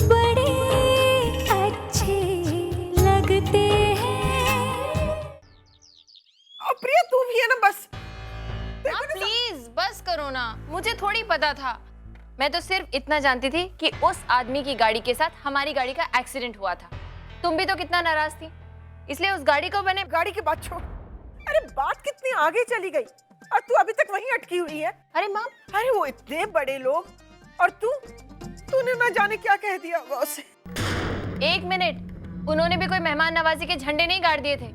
बड़े अच्छे लगते हैं। अब प्रिया तू भी है ना, बस प्लीज बस करो ना, मुझे थोड़ी पता था। मैं तो सिर्फ इतना जानती थी कि उस आदमी की गाड़ी के साथ हमारी गाड़ी का एक्सीडेंट हुआ था। तुम भी तो कितना नाराज थी, इसलिए उस गाड़ी को मैंने। गाड़ी की बात छोड़, अरे बात कितनी आगे चली गई और तू अभी तक वहीं अटकी हुई है। अरे माँ, अरे वो इतने बड़े लोग और तूने ना जाने क्या कह दिया होगा उसे। एक मिनट, उन्होंने भी कोई मेहमान नवाजी के झंडे नहीं गाड़ दिए थे।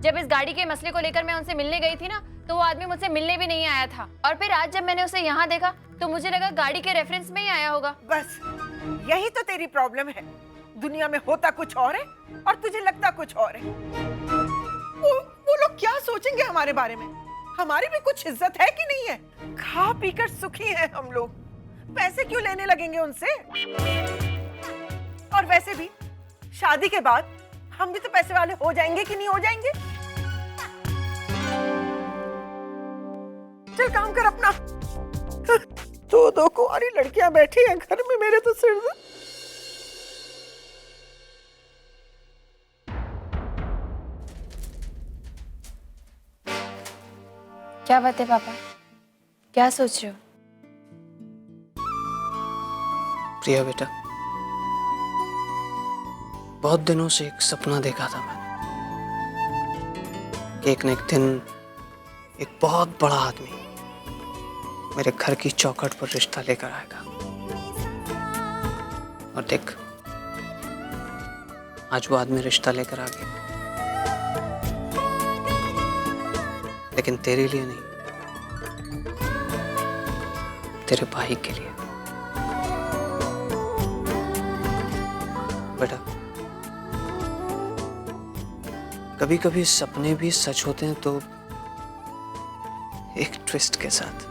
जब इस गाड़ी के मसले को लेकर मैं उनसे मिलने गई थी ना, तो वो आदमी मुझसे मिलने भी नहीं आया था। और फिर आज जब मैंने उसे यहाँ देखा तो मुझे लगा गाड़ी के रेफरेंस में ही आया होगा। बस यही तो तेरी प्रॉब्लम है, दुनिया में होता कुछ और है और तुझे लगता कुछ और है। वो लोग क्या सोचेंगे हमारे बारे में? हमारी भी कुछ इज्जत है कि नहीं है? खा पीकर सुखी हैं हम लोग, पैसे क्यों लेने लगेंगे उनसे? और वैसे भी शादी के बाद हम भी तो पैसे वाले हो जाएंगे कि नहीं हो जाएंगे? चल काम कर अपना। दो कुंवारी लड़कियां बैठी हैं घर में, मेरे तो सिर में। क्या बात है पापा, क्या सोच रहे हो? प्रिया बेटा, बहुत दिनों से एक सपना देखा था मैंने कि एक न एक दिन एक बहुत बड़ा आदमी मेरे घर की चौखट पर रिश्ता लेकर आएगा। और देख, आज वो आदमी रिश्ता लेकर आ गया, लेकिन तेरे लिए नहीं, तेरे भाई के लिए। बेटा, कभी कभी सपने भी सच होते हैं, तो एक ट्विस्ट के साथ।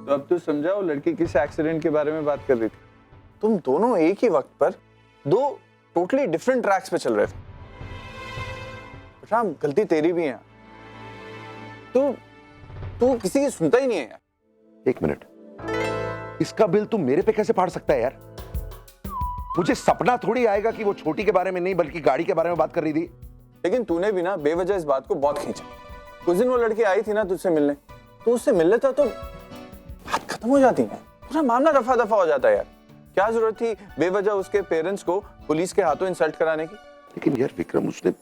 तो अब तो समझा वो लड़की किस एक्सीडेंट के बारे में बात कर रही थी। तुम दोनों एक ही वक्त पर दो टोटली डिफरेंट ट्रैक्स पे चल रहे थे। राम, गलती तेरी भी है। तू किसी की सुनता ही नहीं है यार। एक मिनट, इसका बिल तू मेरे पे कैसे फाड़ सकता है यार? मुझे सपना थोड़ी आएगा कि वो छोटी के बारे में नहीं बल्कि गाड़ी के बारे में बात कर रही थी। लेकिन तूने भी ना बेवजह इस बात को बहुत खींचा। उस दिन वो लड़की आई थी ना तुझसे मिलने, तो उससे मिल लेता तो बात खत्म हो जाती है, पूरा मामला रफा दफा हो जाता है यार। क्या जरूरत थी बेवजह उसके पेरेंट्स को पुलिस के हाथों इंसल्ट कराने की? लेकिन यार विक्रम, उसने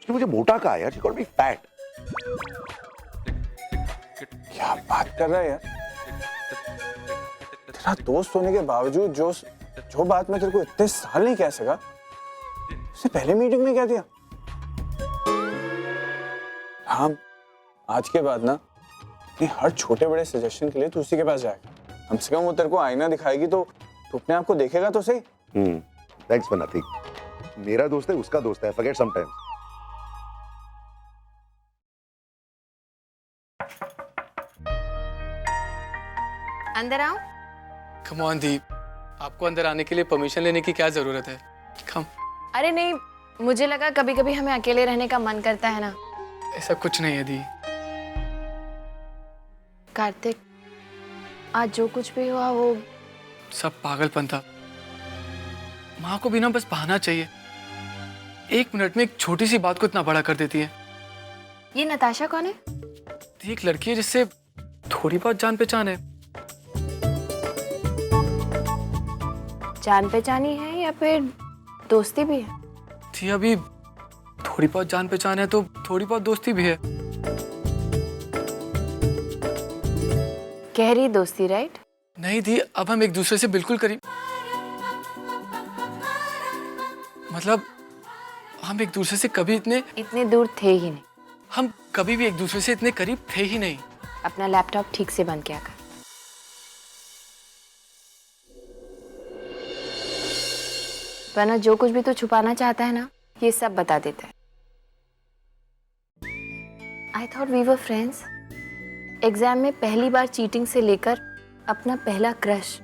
मुझे मोटा कहा यार, बी फैट। क्या बात कर रहा है यार? तेरा दोस्त होने के बावजूद जो बात मैं तेरे को इतने साल नहीं कह सका, उससे पहले मीटिंग में कह दिया। हम आज के बाद ना अपने हर छोटे बड़े सजेशन के लिए तू उसी के पास जाएगा। कम से कम वो तेरे को आईना दिखाएगी तो तू अपने आप को देखेगा तो सही। Thanks for nothing. मेरा दोस्त है, उसका दोस्त है, फॉरगेट समटाइम्स। अंदर आओ। कम ऑन दीप, आपको अंदर आने के लिए परमिशन लेने की क्या जरूरत है? कम। अरे नहीं, मुझे लगा कभी कभी हमें अकेले रहने का मन करता है ना। ऐसा कुछ नहीं है दी। कार्तिक, आज जो कुछ भी हुआ वो सब पागलपन था। माँ को भी ना बस बहाना चाहिए। एक मिनट में एक छोटी सी बात को इतना बड़ा कर देती है। ये नताशा कौन है? एक लड़की है जिससे थोड़ी बहुत जान पहचान है। जान पहचानी है या फिर दोस्ती भी है? थी अभी थोड़ी बहुत जान पहचान है तो थोड़ी बहुत दोस्ती भी है। गहरी दोस्ती, राइट? नहीं दी, अब हम एक दूसरे से बिल्कुल करीब, मतलब हम एक दूसरे से कभी इतने दूर थे ही नहीं। हम कभी भी एक दूसरे से इतने करीब थे ही नहीं। अपना लैपटॉप ठीक से बंद किया कर। वरना जो कुछ भी तू छुपाना चाहता है ना, ये सब बता देता है। I thought we were friends. Exam में पहली बार चीटिंग से लेकर अपना पहला क्रश,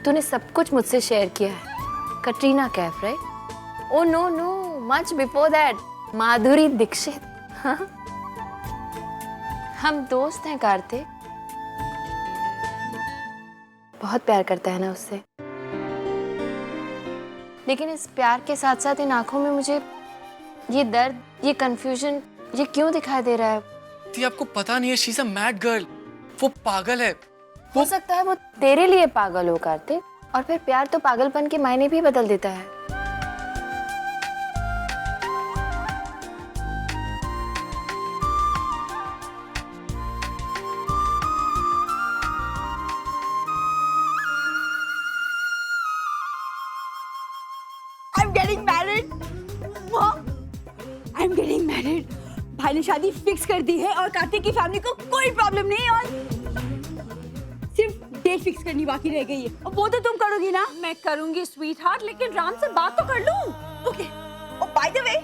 तूने सब कुछ मुझसे शेयर किया है। Katrina Kaif, right? Oh no no, much before that, Madhuri Dixit. हम दोस्त हैं कार्तिक। बहुत प्यार करता है ना उससे। लेकिन इस प्यार के साथ साथ इन आंखों में मुझे ये दर्द, ये कंफ्यूजन, ये क्यों दिखाई दे रहा है? दी आपको पता नहीं है, she is a mad girl. वो पागल है। हो सकता है वो तेरे लिए पागल हो कार्तिक, और फिर प्यार तो पागलपन के मायने भी बदल देता है। I'm getting married. Mom, I'm getting married. भाई ने शादी फिक्स कर दी है और कार्तिक की फैमिली को कोई प्रॉब्लम नहीं, और सिर्फ डेट फिक्स करनी बाकी रह गई है। और वो तो तुम करोगी ना? मैं करूंगी स्वीट हार्ट, लेकिन राम से बात तो कर लूं। ओके। और by the way,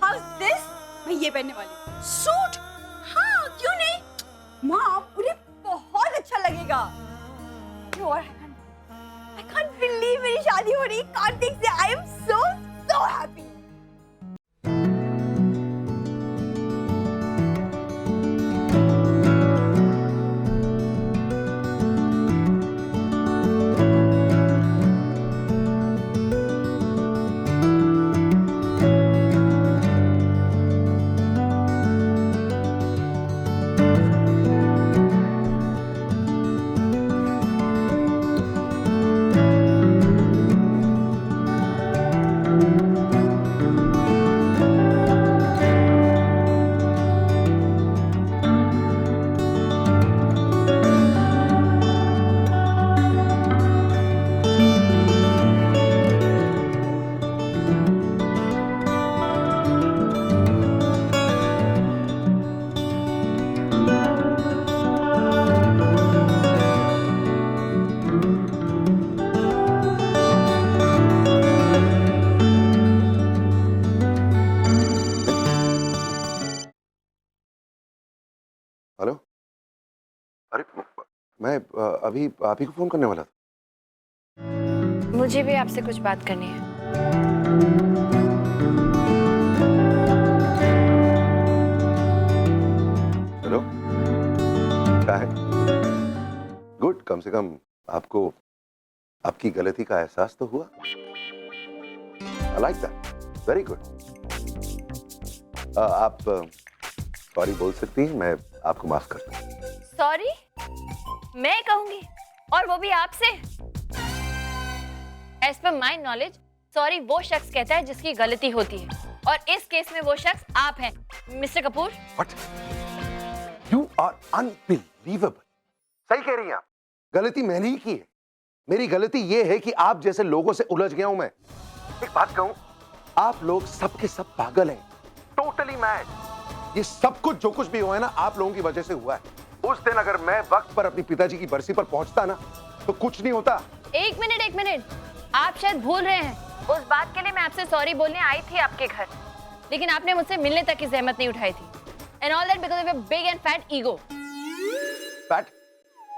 how is this? मैं ये पहनने वाली हूं। सूट? हाँ, क्यों नहीं? मॉम, उन्हें बहुत अच्छा लगेगा। I can't believe मेरी शादी हो रही है कार्तिक से। I am so happy. Hello. अरे मैं अभी आप ही को फोन करने वाला था। मुझे भी आपसे कुछ बात करनी है। हेलो, क्या है? गुड, कम से कम आपको आपकी गलती का एहसास तो हुआ। I like that, very good. आप सॉरी बोल सकती हैं, मैं आपको माफ करता हूँ। सॉरी? मैं कहूंगी, और वो भी आपसे? As per my knowledge, sorry वो शख्स कहता है जिसकी गलती होती है, और इस केस में वो शख्स आप हैं, mister Kapoor. What? You are unbelievable. सही कह रही हैं आप। गलती मैंने ही की है। मेरी गलती ये है कि आप जैसे लोगों से उलझ गया हूं मैं। एक बात कहूं, आप लोग सबके सब पागल हैं, टोटली मैड। ये सब कुछ जो कुछ भी हुआ है ना, आप लोगों की वजह से हुआ है। उस दिन अगर मैं वक्त पर अपनी पिताजी की बरसी पर पहुंचता ना, तो कुछ नहीं होता। एक मिनट, आप शायद भूल रहे हैं, उस बात के लिए मैं आपसे सॉरी बोलने आई थी आपके घर, लेकिन आपने मुझसे मिलने तक की जहमत नहीं उठाई थी। And all that because of your big and fat ego. Fat?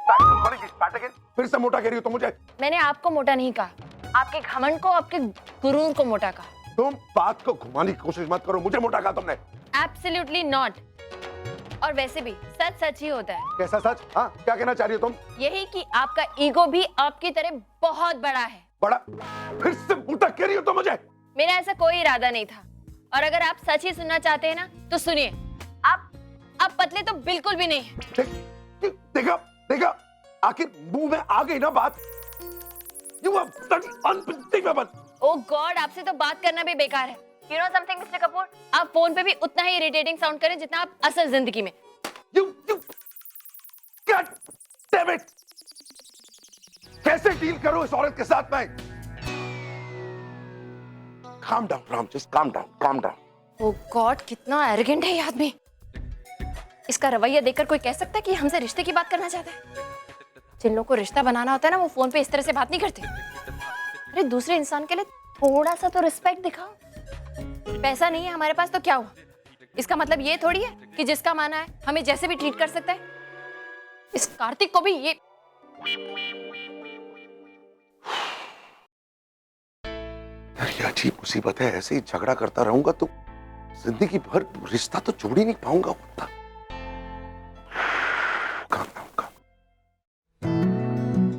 Fat again? फिर से मोटा कह रही हो तुम मुझे? मैंने आपको मोटा नहीं कहा, आपके घमंड को, आपके गुरूर को मोटा कहा। तुम बात को घुमाने की कोशिश मत करो, मुझे मोटा कहा तुमने। Absolutely not. और वैसे भी सच सच ही होता है। कैसा सच? हाँ, क्या कहना चाह रही हो तुम? यही कि आपका ईगो भी आपकी तरह बहुत बड़ा है। बड़ा? फिर से मोटा कह रही हो तुम मुझे? मेरा ऐसा कोई इरादा नहीं था, और अगर आप सच ही सुनना चाहते हैं ना, तो सुनिए। आप पतले तो बिल्कुल भी नहीं है। देखा, आखिर मुंह में आ गई ना बात। You are bloody unbelievable. Oh God, आपसे तो बात करना भी बेकार है। You know something, mister Kapoor, आप फोन पे भी उतना ही इरिटेटिंग साउंड करें जितना आप असल जिंदगी में। You God damn it! कैसे डील करूं इस औरत के साथ मैं? Calm down, Ram. Just calm down. ओह गॉड, कितना एरोगेंट है ये आदमी। इसका रवैया देखकर कोई कह सकता है कि हमसे रिश्ते की बात करना चाहता है। जिन लोगों को रिश्ता बनाना होता है ना, वो फोन पे इस तरह से बात नहीं करते। अरे दूसरे इंसान के लिए थोड़ा सा तो रिस्पेक्ट दिखाओ। पैसा नहीं है हमारे पास तो क्या हुआ? इसका मतलब ये थोड़ी है कि जिसका माना है हमें जैसे भी ट्रीट कर सकता है। इस कार्तिक को भी ये ये अजीब मुसीबत है। ऐसे ही झगड़ा करता रहूंगा तो जिंदगी भर रिश्ता तो जोड़ ही नहीं पाऊंगा उतना।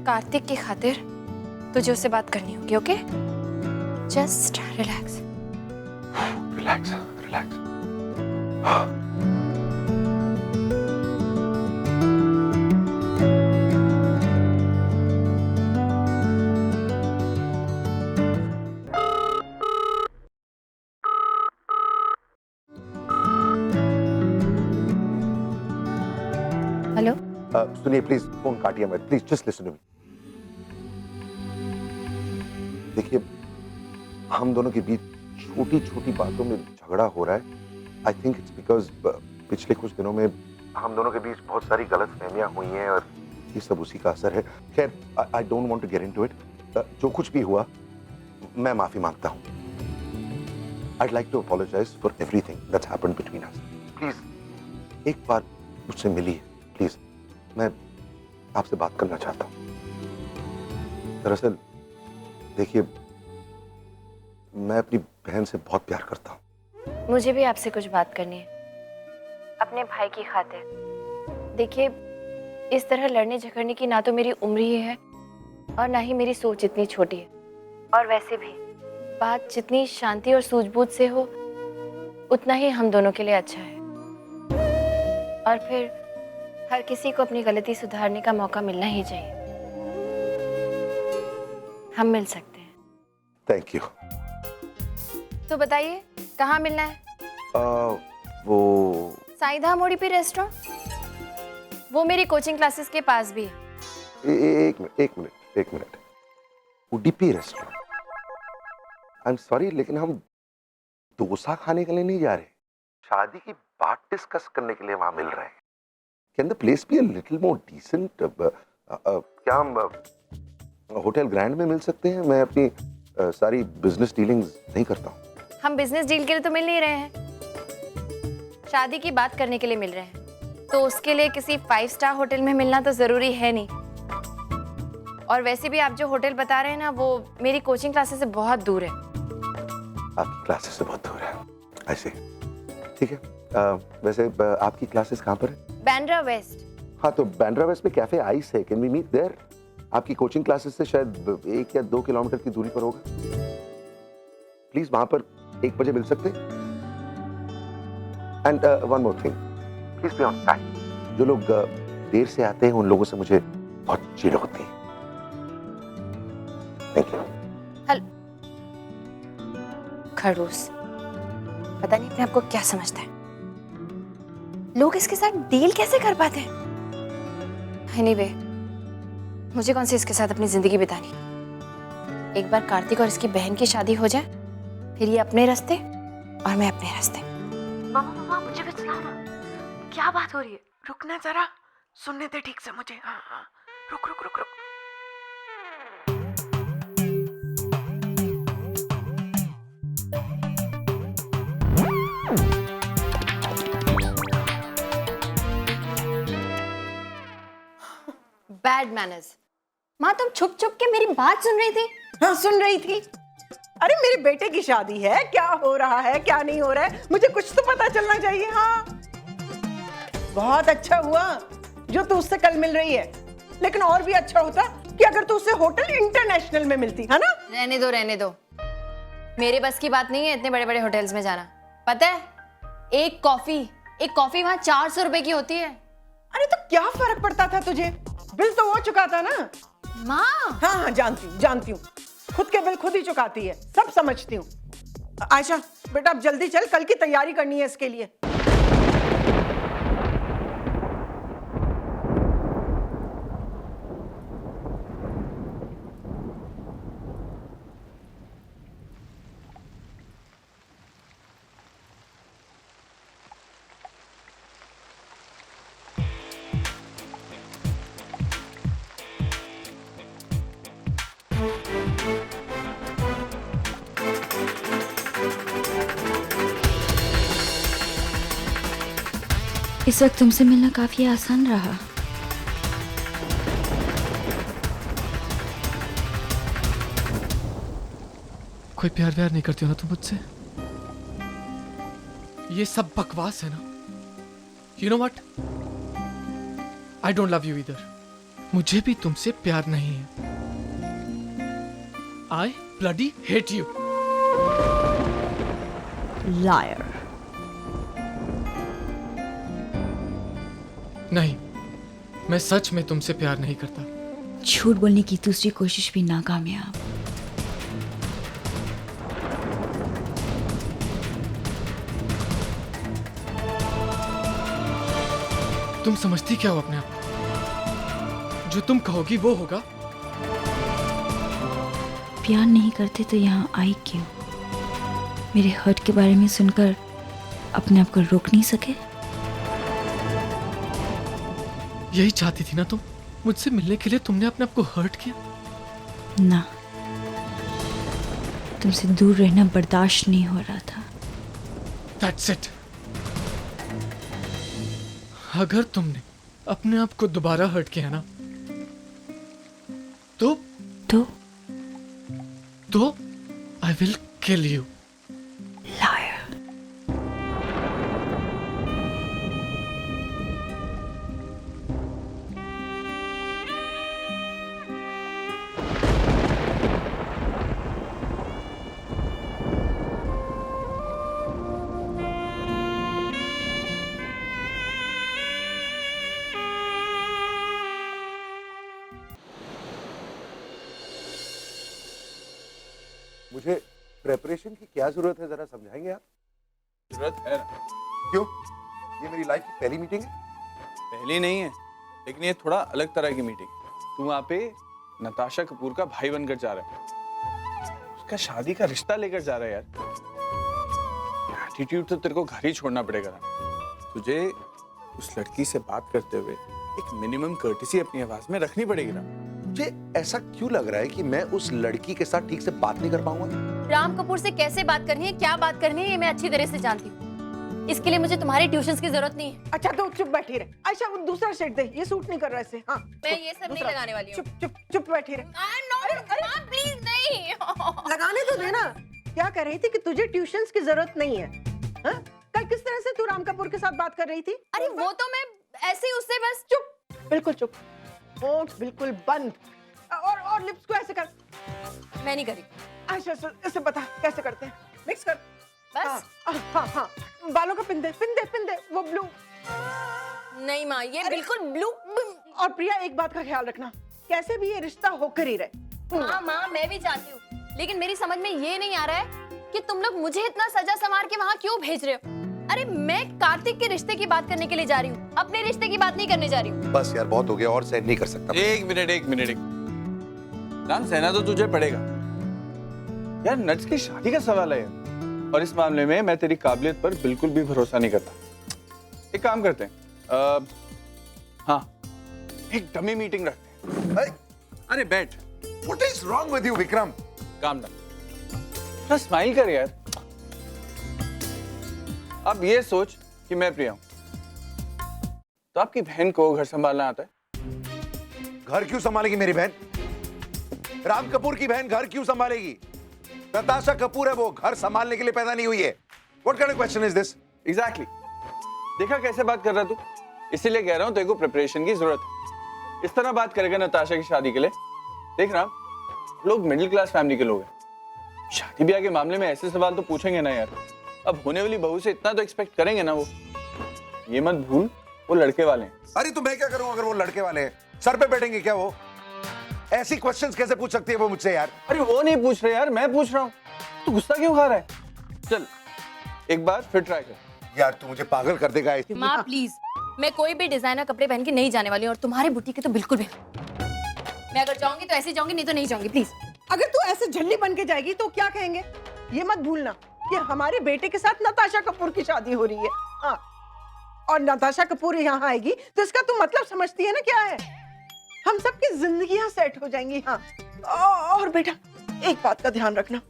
कार्तिक की खातिर तुझे उससे बात करनी होगी, okay? Just relax. Relax relax. Hello? सुनिए प्लीज, फोन काटिए मत, please just listen to me. देखिए, हम दोनों के बीच छोटी छोटी बातों में झगड़ा हो रहा है। आई थिंक इट्स बिकॉज पिछले कुछ दिनों में हम दोनों के बीच बहुत सारी गलतफहमियां हुई हैं और ये सब उसी का असर है। खैर, I don't want to get into it. जो कुछ भी हुआ, मैं माफी मांगता हूँ। I'd like to apologize for everything that's happened between us. Please, एक बार मुझसे मिलिए, प्लीज। मैं आपसे बात करना चाहता हूँ। दरअसल देखिए, मैं अपनी बहन से बहुत प्यार करता हूँ। मुझे भी आपसे कुछ बात करनी है, अपने भाई की खातिर। देखिए, इस तरह लड़ने झगड़ने की ना तो मेरी उम्र ही है और ना ही मेरी सोच इतनी छोटी है। और वैसे भी बात जितनी शांति और सूझबूझ से हो, उतना ही हम दोनों के लिए अच्छा है। और फिर हर किसी को अपनी गलती सुधारने का मौका मिलना ही चाहिए। हम मिल सकते हैं। Thank you. तो बताइए, कहाँ मिलना है? वो साईधाम ओडीपी रेस्टोरेंट, वो मेरी कोचिंग क्लासेस के पास भी है। एक minute. Udupi restaurant? I am sorry, लेकिन हम डोसा खाने के लिए नहीं जा रहे, शादी की बात डिस्कस करने के लिए वहां मिल रहे हैं। Can the place be a little more decent? क्या हम होटल ग्रैंड में मिल सकते हैं? मैं अपनी सारी बिजनेस डीलिंग्स नहीं करता हूँ। हम बिजनेस डील के लिए तो मिल नहीं रहे हैं, शादी की बात करने के लिए मिल रहे हैं। तो उसके लिए किसी 5 स्टार होटल में मिलना तो जरूरी है नहीं। और वैसे भी आप जो होटल बता रहे हैं ना, वो मेरी कोचिंग क्लासेस से बहुत दूर है। आपकी क्लासेस से बहुत दूर है, ऐसे? ठीक है। वैसे आपकी क्लासेस कहाँ पर है? बैंड्रा वेस्ट। हाँ, तो बैंड्रा वेस्ट में कैफे आइस है, कैन वी मीट देयर? आपकी कोचिंग क्लासेस से शायद 1 या 2 किलोमीटर की दूरी पर होगा। प्लीज वहां पर 1 बजे मिल सकते? And one more thing, please be on time. जो लोग देर से आते हैं, उन लोगों से मुझे बहुत चिढ़ होती है। Thank you. खड़ूस, पता नहीं अपने आप को क्या समझता है। लोग इसके साथ डील कैसे कर पाते हैं? एनीवे, मुझे कौन सी इसके साथ अपनी जिंदगी बितानी। एक बार कार्तिक और इसकी बहन की शादी हो जाए, फिर ये अपने रास्ते और मैं अपने रास्ते। मामा, मुझे कुछ सुनाओ ना, क्या बात हो रही है? रुकना जरा, सुनने दे ठीक से मुझे। हाँ, रुक। Bad manners. माँ, तुम छुप छुप के मेरी बात सुन रही थी? हाँ, सुन रही थी। अरे, मेरे बेटे की शादी है, क्या हो रहा है क्या नहीं हो रहा है, मुझे कुछ तो पता चलना चाहिए। हाँ, बहुत अच्छा हुआ जो तू उससे कल मिल रही है, लेकिन और भी अच्छा होता कि अगर तू उससे होटल इंटरनेशनल में मिलती, है ना? रहने दो। मेरे बस की बात नहीं है इतने बड़े बड़े होटल्स में जाना। पता है, एक कॉफी वहाँ 400 रुपए की होती है। अरे, तो क्या फर्क पड़ता था तुझे? बिल तो वो चुकाता ना। माँ। हाँ, जानती हूँ। खुद के बिल खुद ही चुकाती है, सब समझती हूँ। आयशा बेटा, अब जल्दी चल, कल की तैयारी करनी है इसके लिए। इस वक्त तुमसे मिलना काफी आसान रहा। कोई प्यार व्यार नहीं करती हो ना तुम मुझसे? ये सब बकवास है ना? You know what? I don't love you either. मुझे भी तुमसे प्यार नहीं है। I bloody hate you. Liar. नहीं, मैं सच में तुमसे प्यार नहीं करता। झूठ बोलने की दूसरी कोशिश भी नाकामयाब। तुम समझती क्या हो अपने आप को? जो तुम कहोगी वो होगा। प्यार नहीं करते तो यहाँ आई क्यों? मेरे हर्ट के बारे में सुनकर अपने आप को रोक नहीं सके? यही चाहती थी ना तुम? मुझसे मिलने के लिए तुमने अपने आप को हर्ट किया? ना, तुमसे दूर रहना बर्दाश्त नहीं हो रहा था। That's it. अगर तुमने अपने आप को दोबारा हर्ट किया ना तो I will kill you. Liar. मुझे प्रेपरेशन की क्या जरूरत है, जरा समझाएंगे आप? जरूरत है ना? क्यों? ये मेरी लाइफ की पहली मीटिंग है। पहली नहीं है, लेकिन ये थोड़ा अलग तरह की मीटिंग। तू वहाँ पे नताशा कपूर का भाई बनकर जा रहा है, उसका शादी का रिश्ता लेकर जा रहा है यार। एटीट्यूड तो तेरे को घर ही छोड़ना पड़ेगा ना। तुझे उस लड़की से बात करते हुए एक मिनिमम कर्टेसी अपनी आवाज में रखनी पड़ेगी ना। मुझे ऐसा क्यों लग रहा है कि मैं उस लड़की के साथ ठीक से बात नहीं कर पाऊंगा? राम कपूर से कैसे बात करनी है, क्या बात करनी है, ये मैं अच्छी तरह से जानती हूँ। इसके लिए मुझे तुम्हारी ट्यूशंस की जरूरत नहीं है। अच्छा तो चुप बैठी रहे। आयशा वो दूसरा सेट दे, ये सूट नहीं कर रहा ऐसे। हाँ मैं ये सब नहीं लगाने वाली हूँ। चुप चुप चुप बैठी रहे। प्लीज नहीं। लगाने तो देना। क्या कह रही थी कि तुझे ट्यूशंस की जरूरत नहीं है? हाँ? कल किस तरह से तू राम कपूर के साथ बात कर रही थी? अरे वो तो मैं ऐसे ही उससे बस। चुप, बिल्कुल चुप। होंठ बिल्कुल बंद और लिप्स को ऐसे कर। मैं नहीं करी। अच्छा इसे बता कैसे करते हैं? मिक्स कर बस। हाँ बालों का पिन दे वो ब्लू। नहीं माँ, ये बिल्कुल ब्लू। और प्रिया एक बात का ख्याल रखना, कैसे भी ये रिश्ता होकर ही रहे। हाँ माँ, मैं भी चाहती हूँ, लेकिन मेरी समझ में ये नहीं आ रहा है कि तुम लोग मुझे इतना सजा संवार के वहाँ क्यों भेज रहे हो। अरे मैं कार्तिक के रिश्ते की बात करने के लिए जा रही हूँ, अपने रिश्ते की बात नहीं करने जा रही हूँ। बस यार बहुत हो गया, और सहन नहीं कर सकता। एक मिनट राम, सहना तो तुझे पड़ेगा यार। नट्स की शादी का सवाल है और इस मामले में मैं तेरी काबिलियत पर बिल्कुल भी भरोसा नहीं करता। एक काम करते हैं, हाँ एक डमी मीटिंग रखते हैं। अरे बैठ। What is wrong with you, Vikram? काम डाल, थोड़ा स्माइल कर यार। अब ये सोच कि मैं प्रिया हूं, तो आपकी बहन को घर संभालना आता है? घर क्यों संभालेगी मेरी बहन? राम कपूर की बहन घर क्यों संभालेगी? नताशा कपूर है, वो घर संभालने के लिए पैदा नहीं हुई है। What kind of question is this? Exactly. देखा कैसे बात कर रहा तू? इसीलिए कह रहा हूं तेरे को प्रिपरेशन की जरूरत है। इस तरह बात करेगा नताशा की शादी के लिए? देख रहा, लोग मिडिल क्लास फैमिली के लोग हैं, शादी ब्याह के मामले में ऐसे सवाल तो पूछेंगे ना यार। अब होने वाली बहू से इतना तो एक्सपेक्ट करेंगे ना वो। ये मत भूल वो लड़के वाले हैं। अरे तो मैं क्या करूं अगर वो लड़के वाले हैं? सर पे बैठेंगे क्या वो? ऐसी क्वेश्चंस कैसे पूछ सकती है वो मुझसे यार? अरे वो नहीं पूछ रहे यार, मैं पूछ रहा हूँ। तू गुस्सा क्यों खा रहा है? चल एक बार फिर ट्राई कर। यार तू मुझे पागल कर देगा। माँ प्लीज, मैं कोई भी डिजाइनर कपड़े पहन के नहीं जाने वाली हूँ, और तुम्हारी बुटीक के तो बिल्कुल भी। मैं अगर जाऊंगी तो ऐसे जाऊंगी, नहीं तो नहीं जाऊंगी। प्लीज। अगर तू ऐसे झल्ली बन के जाएगी तो क्या कहेंगे? ये मत भूलना कि हमारे बेटे के साथ नताशा कपूर की शादी हो रही है। हाँ, और नताशा कपूर यहाँ आएगी तो इसका तू मतलब समझती है ना क्या है? हम सबकी जिंदगियां सेट हो जाएंगी। हाँ, और बेटा एक बात का ध्यान रखना,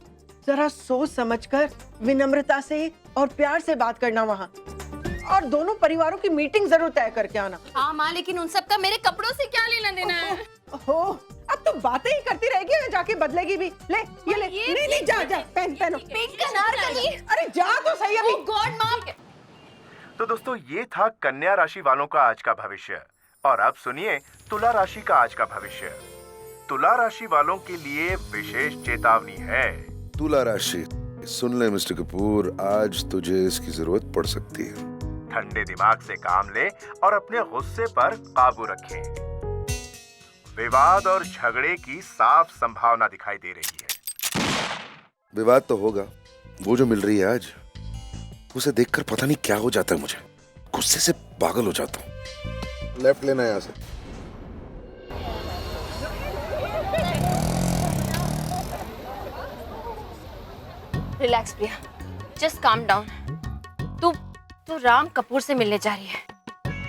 जरा सोच समझकर विनम्रता से और प्यार से बात करना वहाँ, और दोनों परिवारों की मीटिंग जरूर तय करके आना। हाँ माँ, लेकिन उन सब का मेरे कपड़ों से क्या लेना देना है? हो, अब तो बातें ही करती रहेगी या जाके बदलेगी भी? ले ये ले। नहीं जा पहनो। पिंक अनारकली। अरे जा तो सही अभी। गॉड माँ। तो दोस्तों ये था कन्या राशि वालों का आज का भविष्य। और अब सुनिए तुला राशि का आज का भविष्य। तुला राशि वालों के लिए विशेष चेतावनी है। तुला राशि, सुन ले मिस्टर कपूर, आज तुझे इसकी जरूरत पड़ सकती है। ठंडे दिमाग से काम ले और अपने गुस्से पर काबू रखें। विवाद और झगड़े की साफ संभावना दिखाई दे रही है। विवाद तो होगा, वो जो मिल रही है आज, उसे देखकर पता नहीं क्या हो जाता है, मुझे गुस्से से पागल हो जाता हूँ। लेफ्ट लेना है यहाँ से। रिलैक्स प्रिया, जस्ट काम डाउन। तू राम कपूर से मिलने जा रही है,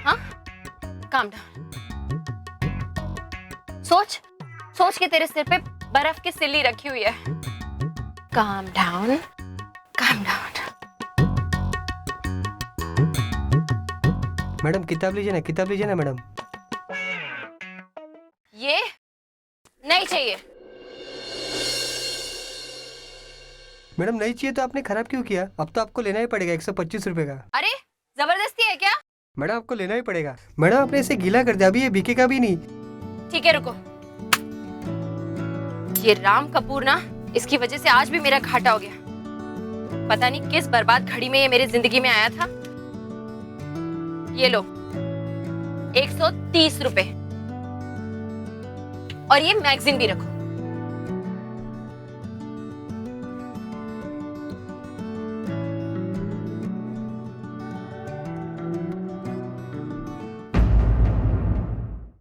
हाँ? Calm down. सोच के तेरे सिर पे बर्फ की सिल्ली रखी हुई है। Calm down, calm down. Madam किताब लीजिए ना मैडम। ये नहीं चाहिए। मैडम नहीं चाहिए तो आपने खराब क्यों किया? अब तो आपको लेना ही पड़ेगा 125 रुपए का। अरे जबरदस्ती है क्या? मैडम आपको लेना ही पड़ेगा। मैडम आपने इसे गीला कर दिया, अभी ये बिकेगा भी नहीं। ठीक है रुको। ये राम कपूर ना, इसकी वजह से आज भी मेरा घाटा हो गया। पता नहीं किस बर्बाद घड़ी में ये मेरी जिंदगी में आया था। ये लो 130 रुपए, और ये मैगजीन भी रखो।